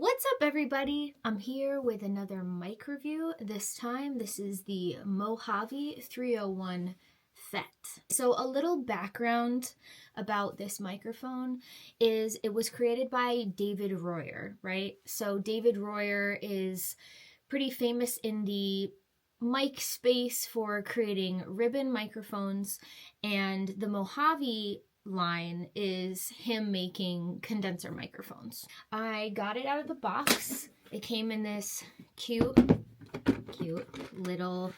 What's up, everybody? I'm here with another mic review. This time, this is the MOJAVE 301 FET. So a little background about this microphone is it was created by David Royer, right? So David Royer is pretty famous in the mic space for creating ribbon microphones, and the MOJAVE line is him making condenser microphones. I got it out of the box. It came in this cute little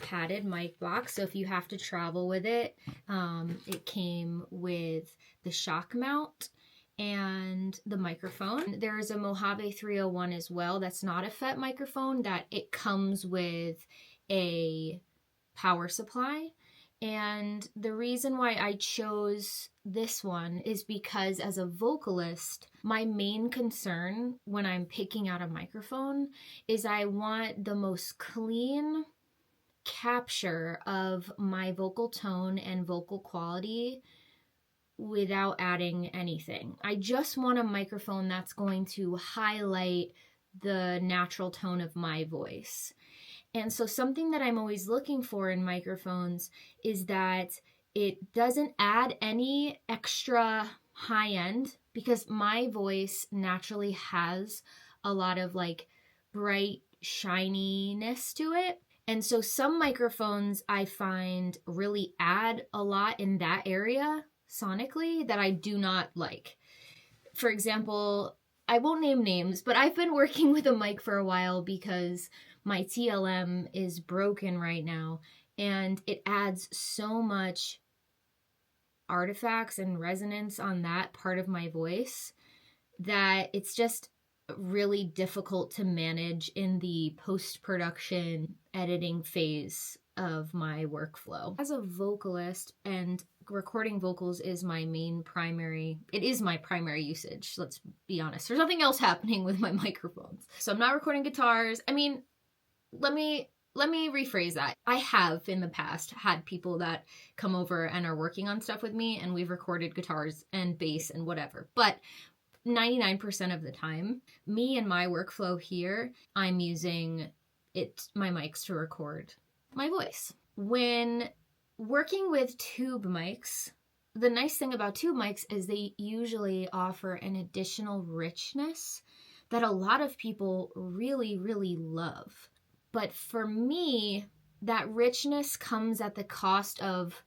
padded mic box. So if you have to travel with it, it came with the shock mount and the microphone. There is a MOJAVE 301 as well. That's not a FET microphone, that it comes with a power supply. And the reason why I chose this one is because as a vocalist, my main concern when I'm picking out a microphone is I want the most clean capture of my vocal tone and vocal quality without adding anything. I just want a microphone that's going to highlight the natural tone of my voice. And so something that I'm always looking for in microphones is that it doesn't add any extra high end, because my voice naturally has a lot of like bright shininess to it. And so some microphones I find really add a lot in that area sonically that I do not like. For example, I won't name names, but I've been working with a mic for a while because my TLM is broken right now, and it adds so much artifacts and resonance on that part of my voice that it's just really difficult to manage in the post-production editing phase of my workflow. As a vocalist, and recording vocals is my primary usage, let's be honest. There's nothing else happening with my microphones. So I'm not recording guitars. I mean, let me rephrase that. I have in the past had people that come over and are working on stuff with me, and we've recorded guitars and bass and whatever. But 99% of the time, me and my workflow here, I'm using my mics to record my voice. When working with tube mics, the nice thing about tube mics is they usually offer an additional richness that a lot of people really, really love. But for me, that richness comes at the cost of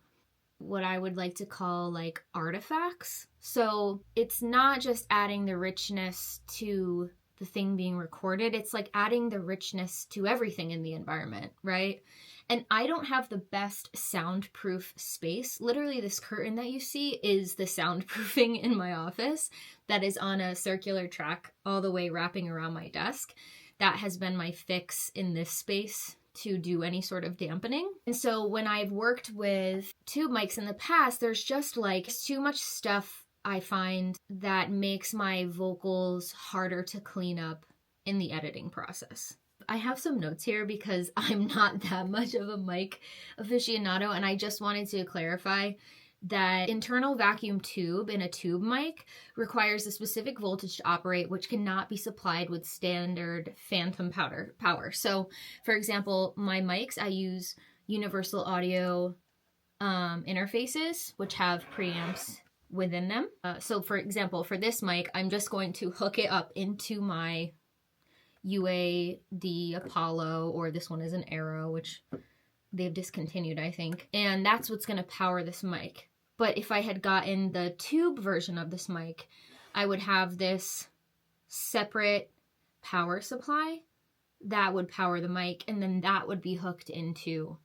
what I would like to call like artifacts. So it's not just adding the richness to the thing being recorded, it's like adding the richness to everything in the environment, right? And I don't have the best soundproof space. Literally, this curtain that you see is the soundproofing in my office that is on a circular track all the way wrapping around my desk. That has been my fix in this space to do any sort of dampening. And so when I've worked with tube mics in the past, there's just like too much stuff I find that makes my vocals harder to clean up in the editing process. I have some notes here because I'm not that much of a mic aficionado, and I just wanted to clarify that internal vacuum tube in a tube mic requires a specific voltage to operate, which cannot be supplied with standard phantom power. So, for example, my mics, I use universal audio interfaces, which have preamps within them. So, for example, for this mic, I'm just going to hook it up into my UAD Apollo, or this one is an Arrow, which they've discontinued, I think. And that's what's going to power this mic. But if I had gotten the tube version of this mic, I would have this separate power supply that would power the mic, and then that would be hooked into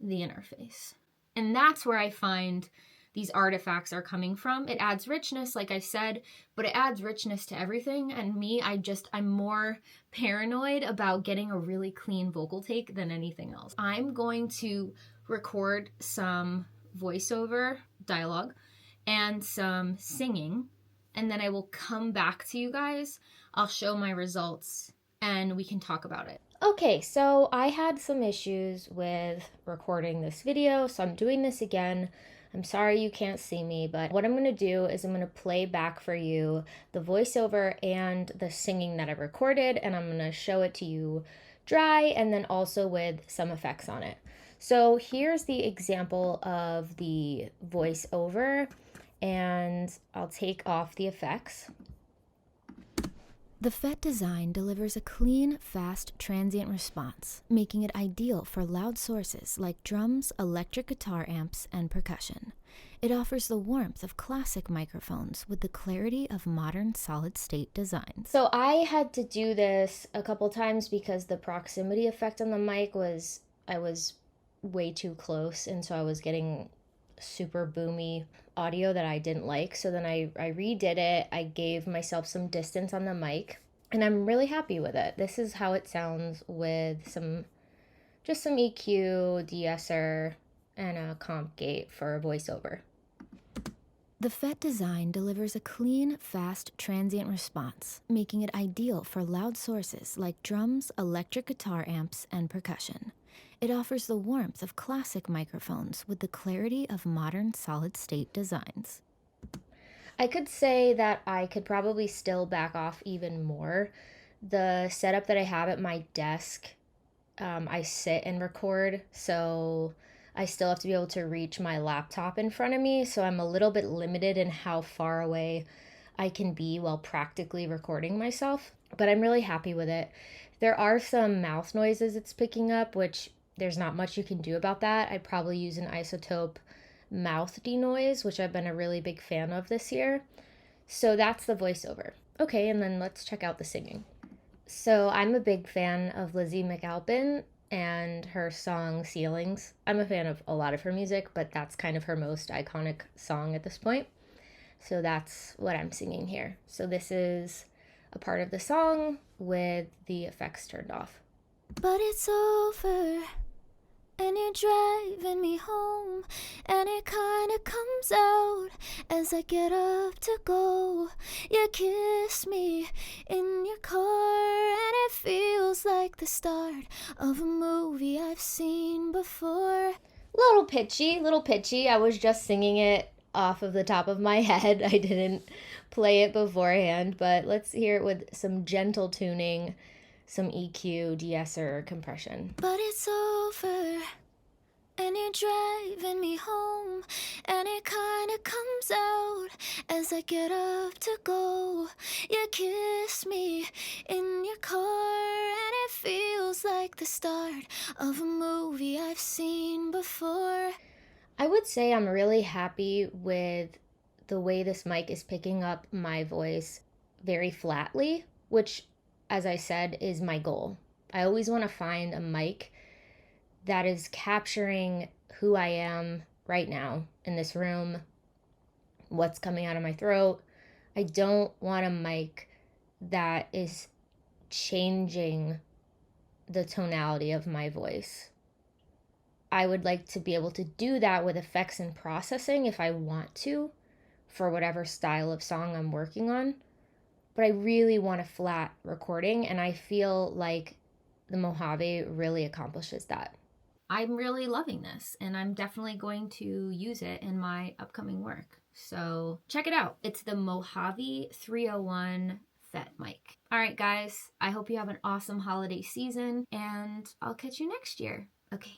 the interface. And that's where I find these artifacts are coming from. It adds richness, like I said, but it adds richness to everything. And me, I'm more paranoid about getting a really clean vocal take than anything else. I'm going to record some voiceover dialogue and some singing, and then I will come back to you guys. I'll show my results and we can talk about it. Okay, so I had some issues with recording this video, so I'm doing this again. I'm sorry you can't see me, but what I'm going to do is I'm going to play back for you the voiceover and the singing that I recorded, and I'm going to show it to you dry and then also with some effects on it. So here's the example of the voiceover, and I'll take off the effects. The FET design delivers a clean, fast, transient response, making it ideal for loud sources like drums, electric guitar amps, and percussion. It offers the warmth of classic microphones with the clarity of modern solid-state designs. So I had to do this a couple times because the proximity effect on the mic I was way too close, and so I was getting super boomy audio that I didn't like. So then I redid it. I gave myself some distance on the mic, and I'm really happy with it. This is how it sounds with some EQ, de-esser, and a comp gate for a voiceover. The FET design delivers a clean, fast, transient response, making it ideal for loud sources like drums, electric guitar amps, and percussion. It offers the warmth of classic microphones with the clarity of modern solid-state designs. I could say that I could probably still back off even more. The setup that I have at my desk, I sit and record, so I still have to be able to reach my laptop in front of me, so I'm a little bit limited in how far away I can be while practically recording myself, but I'm really happy with it. There are some mouth noises it's picking up, which there's not much you can do about that. I'd probably use an isotope mouth denoise, which I've been a really big fan of this year. So that's the voiceover. Okay, and then let's check out the singing. So I'm a big fan of Lizzie McAlpin and her song Ceilings. I'm a fan of a lot of her music, but that's kind of her most iconic song at this point. So that's what I'm singing here. So this is a part of the song with the effects turned off. But it's over, and you're driving me home, and it kinda comes out as I get up to go. You kiss me in your car, and it feels like the start of a movie I've seen before. Little pitchy. I was just singing it off of the top of my head. I didn't play it beforehand, but let's hear it with some gentle tuning, some EQ, de-esser, compression. But it's over, and you're driving me home, and it kinda comes out as I get up to go. You kiss me in your car, and it feels like the start of a movie I've seen before. I would say I'm really happy with the way this mic is picking up my voice very flatly, which, as I said, is my goal. I always want to find a mic that is capturing who I am right now in this room, what's coming out of my throat. I don't want a mic that is changing the tonality of my voice. I would like to be able to do that with effects and processing if I want to, for whatever style of song I'm working on. But I really want a flat recording, and I feel like the Mojave really accomplishes that. I'm really loving this, and I'm definitely going to use it in my upcoming work. So check it out. It's the Mojave 301 FET mic. All right, guys, I hope you have an awesome holiday season, and I'll catch you next year. Okay.